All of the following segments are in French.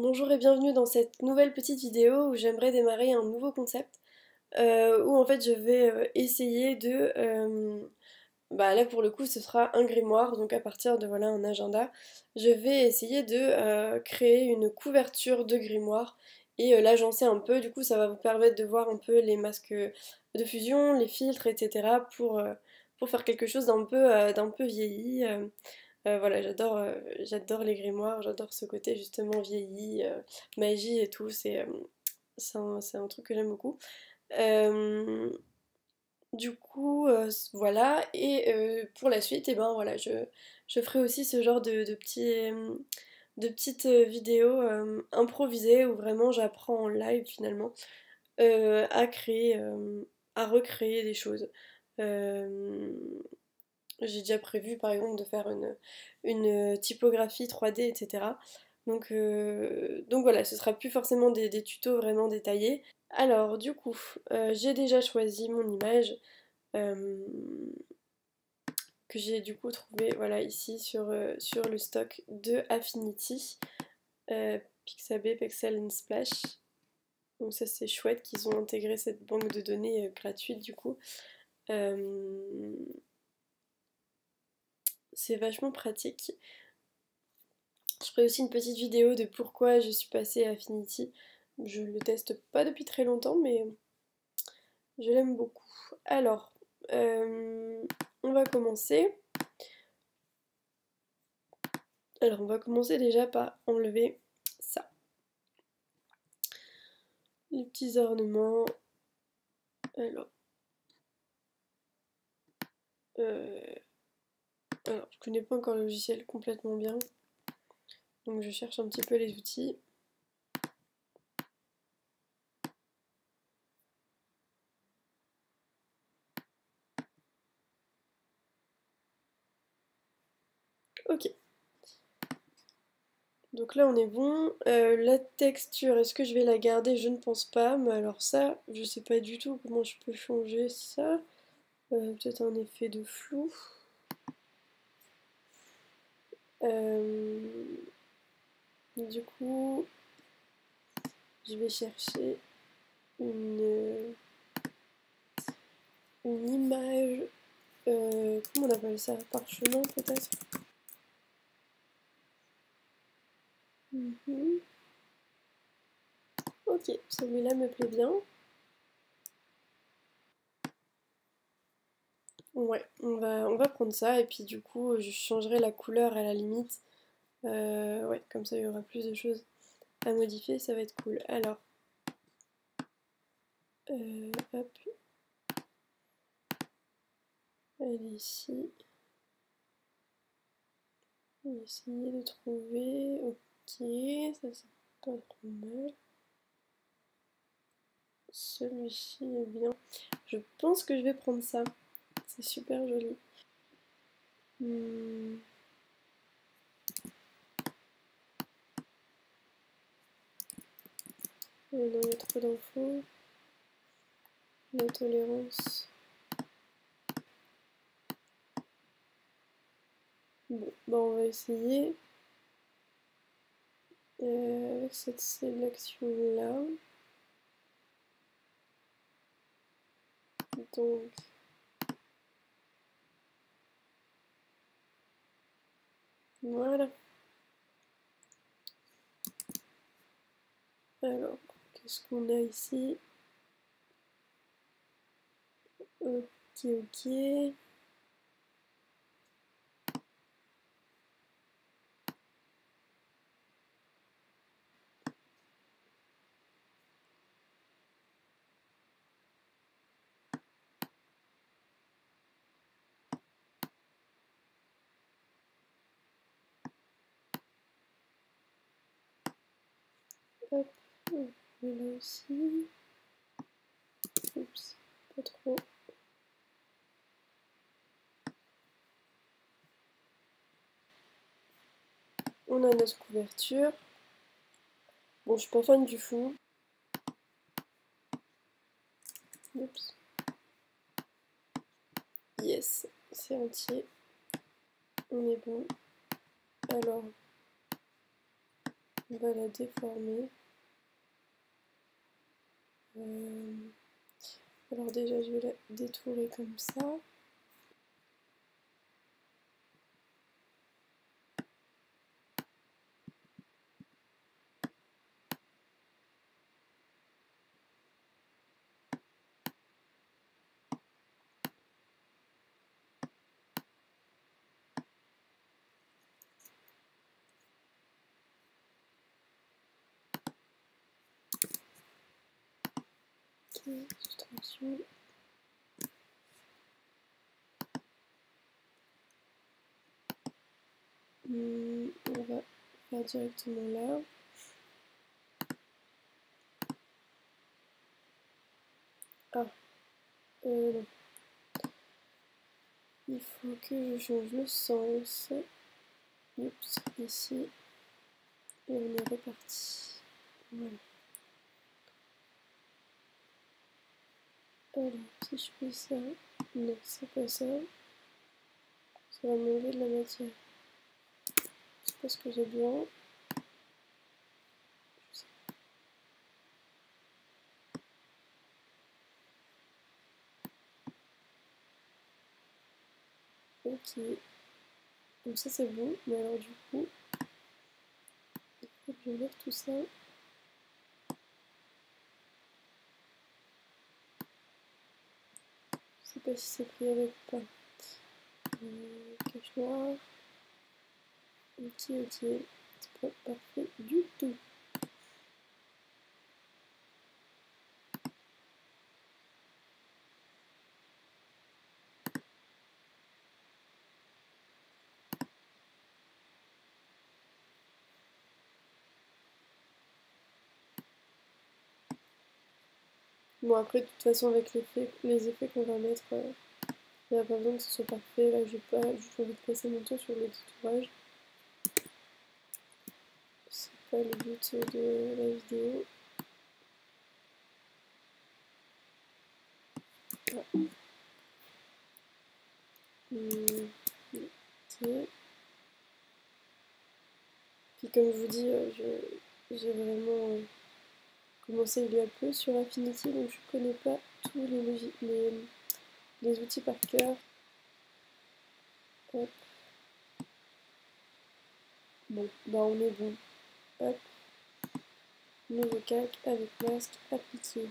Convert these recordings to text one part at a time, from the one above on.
Bonjour et bienvenue dans cette nouvelle petite vidéo où j'aimerais démarrer un nouveau concept où en fait je vais essayer de bah là pour le coup ce sera un grimoire donc à partir de voilà un agenda je vais essayer de créer une couverture de grimoire et l'agencer un peu, du coup ça va vous permettre de voir un peu les masques de fusion, les filtres, etc. Pour faire quelque chose d'un peu vieilli. Voilà, j'adore les grimoires, j'adore ce côté justement vieilli, magie et tout, c'est un truc que j'aime beaucoup. Euh, du coup, voilà, et pour la suite, et ben voilà, je ferai aussi ce genre de petites vidéos improvisées où vraiment j'apprends en live finalement à créer, à recréer des choses. Euh, j'ai déjà prévu par exemple de faire une typographie 3D, etc. Donc voilà, ce sera plus forcément des tutos vraiment détaillés. Alors du coup, j'ai déjà choisi mon image euh, que j'ai du coup trouvé voilà, ici sur le stock de Affinity, Pixabay, Pexel and Splash. Donc ça c'est chouette qu'ils ont intégré cette banque de données gratuite du coup. Euh, c'est vachement pratique. Je ferai aussi une petite vidéo de pourquoi je suis passée à Affinity. Je le teste pas depuis très longtemps, mais je l'aime beaucoup. Alors, on va commencer. Alors, on va commencer déjà par enlever ça. Les petits ornements. Alors, euh, je connais pas encore le logiciel complètement bien. Donc, je cherche un petit peu les outils. Ok. Donc là on est bon. La texture, est-ce que je vais la garder? Je ne pense pas. Mais alors ça, je sais pas du tout comment je peux changer ça. Peut-être un effet de flou. Euh, du coup, je vais chercher une, une image. Comment on appelle ça? Parchemin peut-être? Mhm. Ok, celui-là me plaît bien. Ouais, on va prendre ça et puis du coup, je changerai la couleur à la limite. Ouais, comme ça il y aura plus de choses à modifier, ça va être cool. Alors, hop, elle est ici. On va essayer de trouver. Ok, ça c'est pas trop mal. Celui-ci est bien. Je pense que je vais prendre ça. C'est super joli. Hmm, non, il y a trop d'infos. La tolérance. Bon, bah on va essayer avec cette sélection-là. Donc, voilà. Alors, qu'est-ce qu'on a ici? Ok, ok. Hop, et là aussi. Oups, pas trop. On a notre couverture. Bon, je suis pas fan du fond. Oups. Yes, c'est entier. On est bon. Alors, On va la déformer. Alors déjà, je vais la détourer comme ça. Attention. On va faire directement là. Ah, non. Il faut que je change le sens. Oups, ici. Et on est reparti. Voilà. Alors, si je fais ça, non, c'est pas ça. Ça va m'enlever de la matière. C'est pas ce que j'ai besoin. Ok. Donc ça c'est bon, mais alors du coup, il faut que je lève tout ça. Je sais pas si c'est pris avec ou pas. Cache noir. Ok, c'est pas parfait du tout. Bon après de toute façon avec les effets qu'on va mettre, il n'y a pas besoin que ce soit parfait. Là j'ai pas juste envie de passer mon temps sur le détourage. C'est pas le but de la vidéo. Ah. Ok. Puis comme je vous dis, j'ai vraiment commencé il y a peu sur Affinity, donc je connais pas tous les outils par cœur. Hop. Bon, bah on est bon. Hop. Nouveau calque avec masque appliqué.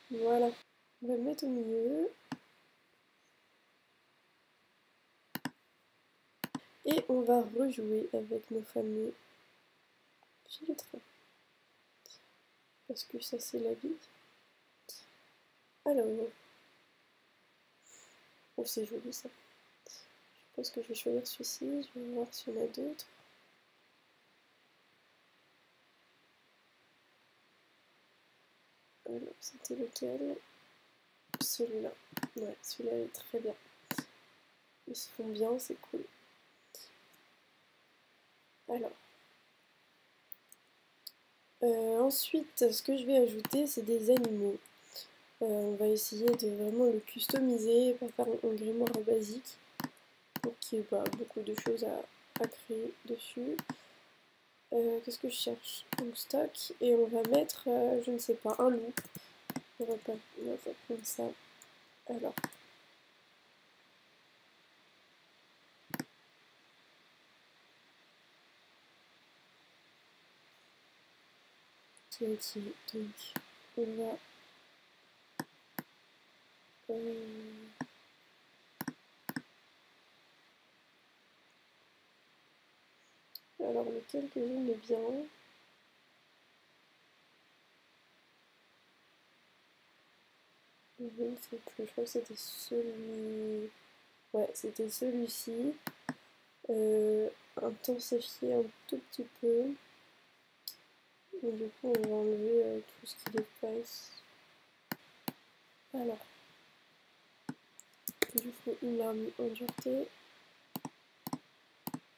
Voilà. On va le mettre au milieu. Et on va rejouer avec nos fameux filtres. Parce que ça c'est la vie. Alors, oh c'est joli ça. Je pense que je vais choisir celui-ci, je vais voir s'il y en a d'autres. Alors, c'était lequel? Celui-là. Ouais, celui-là est très bien. Ils se font bien, c'est cool. Alors. Ensuite, ce que je vais ajouter, c'est des animaux. On va essayer de vraiment le customiser, pas faire un grimoire basique. Donc il y a beaucoup de choses à créer dessus. Qu'est-ce que je cherche? Donc stock, et on va mettre, je ne sais pas, un loup. On va pas prendre ça. Alors. Ok, donc on va alors lequel que j'aime bien. Je ne sais plus, je crois que c'était celui. Ouais, c'était celui-ci. Intensifier un tout petit peu. Et du coup, on va enlever tout ce qui dépasse. Alors, du coup, une arme en dureté.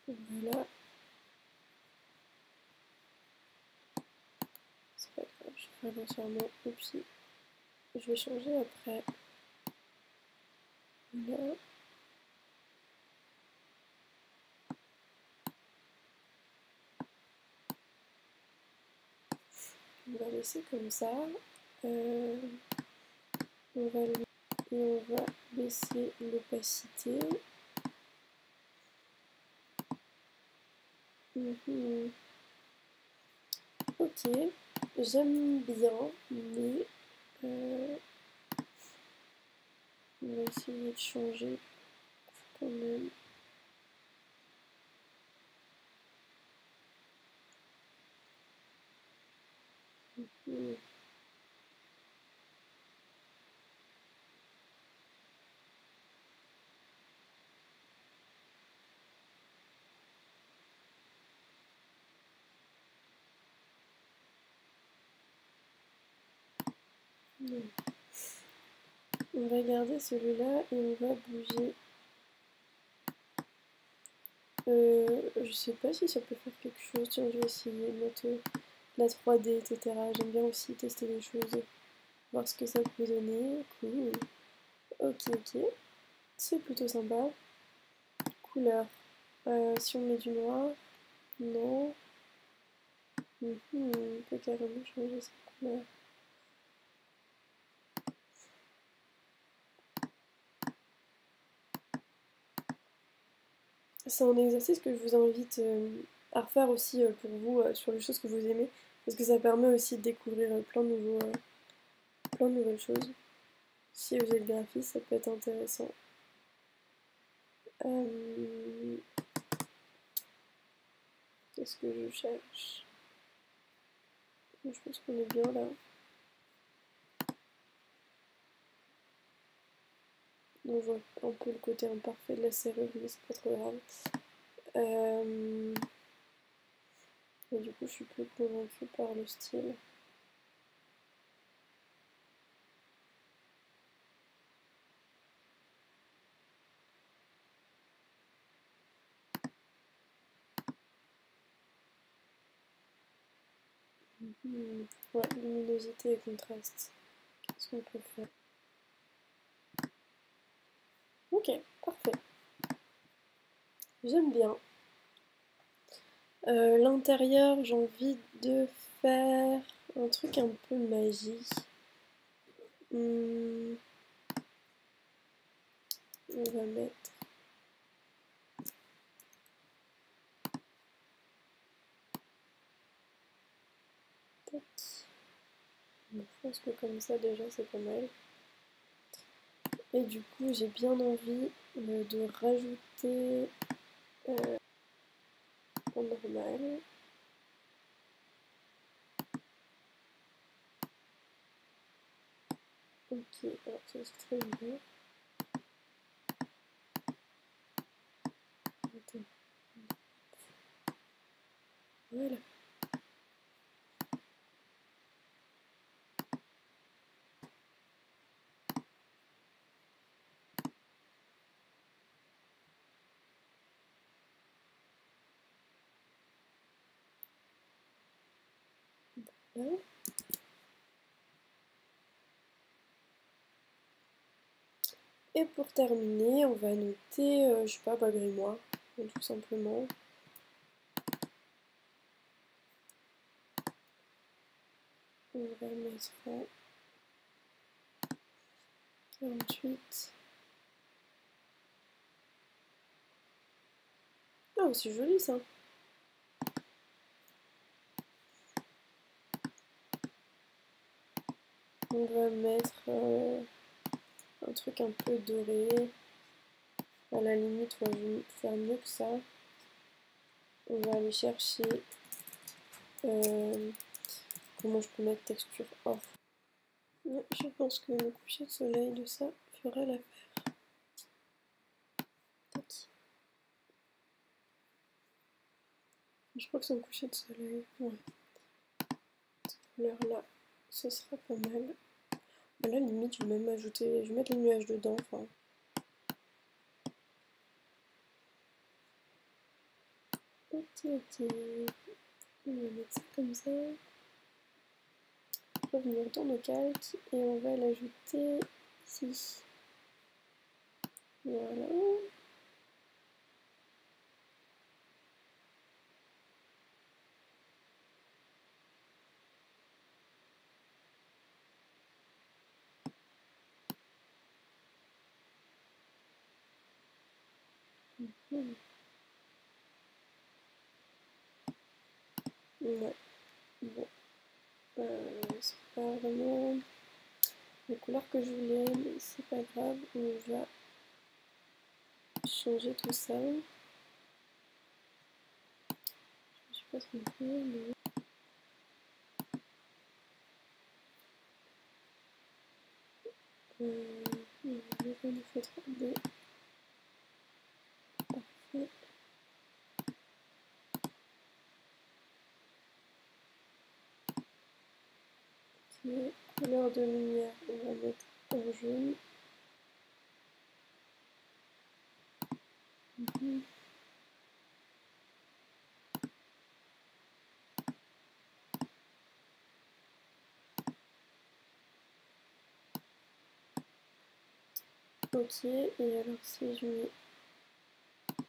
Voilà. C'est pas grave, je ferai grossièrement. Et puis, je vais changer après. Voilà. On va laisser comme ça. On va baisser l'opacité. Ok, j'aime bien, mais on va essayer de changer quand même. On va garder celui-là et on va bouger. Je sais pas si ça peut faire quelque chose. Tiens, je vais essayer de mettre la 3D, etc. J'aime bien aussi tester les choses, voir ce que ça peut donner. Cool. Ok, ok. C'est plutôt sympa. Couleur. Si on met du noir, non. On peut carrément changer sa couleur. C'est un exercice que je vous invite à refaire aussi pour vous sur les choses que vous aimez, parce que ça permet aussi de découvrir plein de nouvelles choses. Si vous êtes graphiste, ça peut être intéressant. Qu'est-ce que je cherche? Je pense qu'on est bien là. On voit un peu le côté imparfait de la serrure, mais c'est pas trop grave. Et du coup, je suis plus convaincue par le style. Ouais, luminosité et contraste. Qu'est-ce qu'on peut faire? Ok, parfait. J'aime bien. L'intérieur, j'ai envie de faire un truc un peu magique. On va mettre... Tac. Je pense que comme ça déjà c'est pas mal. Et du coup j'ai bien envie de rajouter en normal. Ok, alors ça c'est très bien. Voilà. Là. Et pour terminer, on va noter, je sais pas, grimoire, tout simplement. On va mettre en 48. Oh, c'est joli ça. On va mettre un truc un peu doré. À la limite, ouais, je vais faire mieux que ça. On va aller chercher comment je peux mettre texture off. Ouais, je pense que le coucher de soleil de ça ferait l'affaire. Tac. Je crois que c'est un coucher de soleil. Ouais. Cette couleur là, ce sera pas mal. À la limite, je vais même ajouter, je vais mettre les nuages dedans. Enfin. Ok, ok. On va mettre ça comme ça. Revenir dans nos calques et on va l'ajouter ici. Voilà. Ouais. Bon. C'est pas vraiment la couleur que je voulais, mais c'est pas grave. On va changer tout ça. Je sais pas trop mais... je vais le faire 3D. Parfait. Ok, couleur de lumière, on va mettre en jaune. Ok, et alors si je mets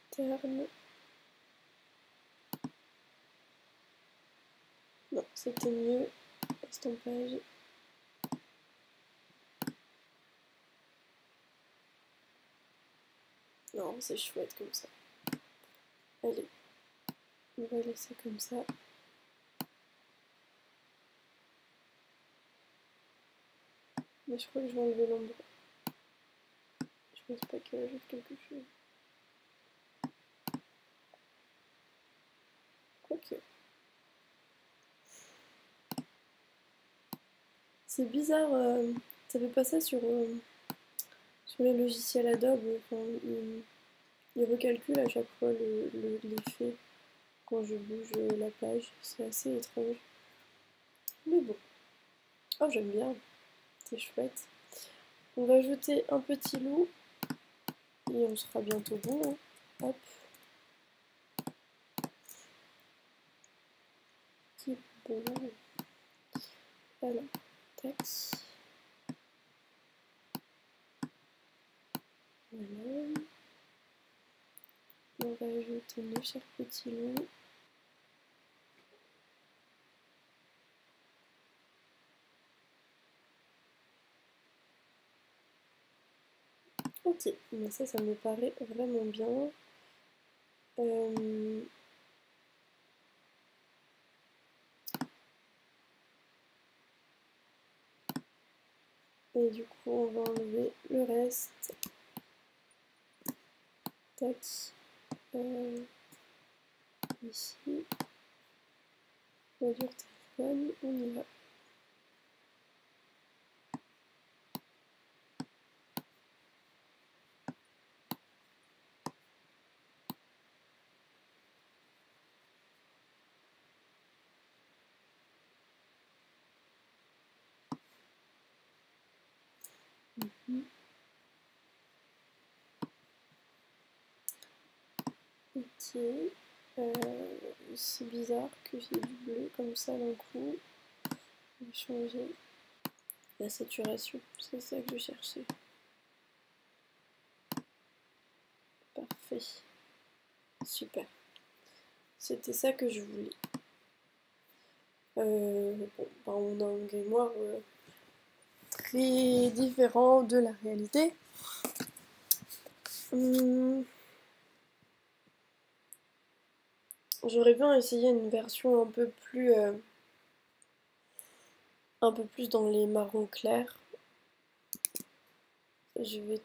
terme... Non, c'était mieux. Estampage. Non, c'est chouette comme ça. Allez, on va laisser comme ça. Mais je crois que je vais enlever l'endroit. Je pense pas qu'il ajoute quelque chose. Quoique. C'est bizarre, ça fait pas ça sur les logiciels Adobe. Enfin, il recalcule à chaque fois l'effet quand je bouge la page. C'est assez étrange. Mais bon. Oh, j'aime bien. C'est chouette. On va ajouter un petit loup. Et on sera bientôt bon. Hein. Hop. Qui bon. Alors, tac. Voilà. On va ajouter nos chers petits loups. Ok, mais ça me paraît vraiment bien. Et du coup, on va enlever le reste. Tac. Ici. Réduire téléphone, on y va. Ok. C'est bizarre que j'ai du bleu comme ça d'un coup. Je vais changer la saturation, c'est ça que je cherchais. Parfait. Super. C'était ça que je voulais. Bon, bah on a un grimoire très différent de la réalité. J'aurais bien essayé une version un peu plus dans les marrons clairs. Je vais